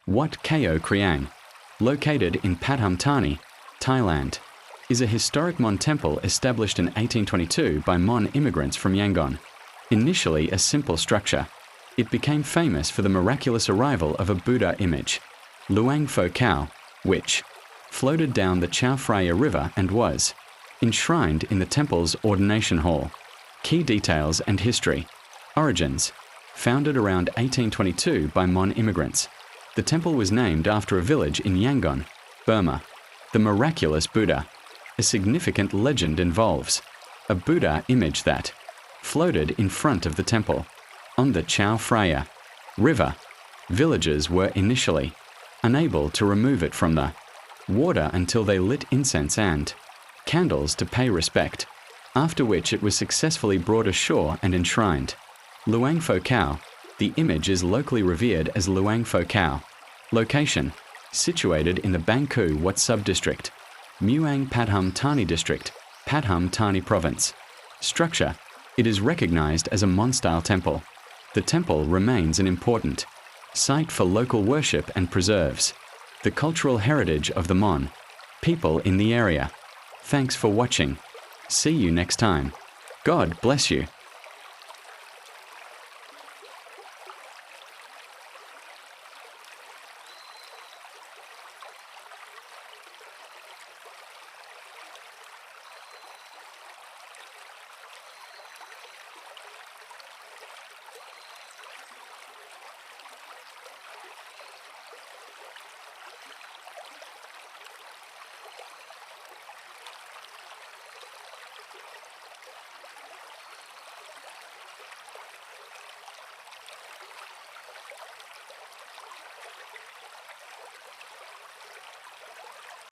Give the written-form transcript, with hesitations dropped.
Wat Ko Kriang, located in Pathum Thani, Thailand, is a historic Mon temple established in 1822 by Mon immigrants from Yangon. Initially a simple structure, it became famous for the miraculous arrival of a Buddha image, Luang Pho Khao, which floated down the Chao Phraya River and was enshrined in the temple's ordination hall. Key details and history. Origins. Founded around 1822 by Mon immigrants. The temple was named after a village in Yangon, Burma. The miraculous Buddha. A significant legend involves a Buddha image that floated in front of the temple on the Chao Phraya River. Villagers were initially unable to remove it from the water until they lit incense and candles to pay respect, after which it was successfully brought ashore and enshrined. Luang Pho Khao. The image is locally revered as Luang Pho Khao. Location. Situated in the Bangkok Wat sub-district, Muang Pathum Thani district, Pathum Thani province. Structure. It is recognized as a Mon-style temple. The temple remains an important site for local worship and preserves the cultural heritage of the Mon people in the area. Thanks for watching. See you next time. God bless you.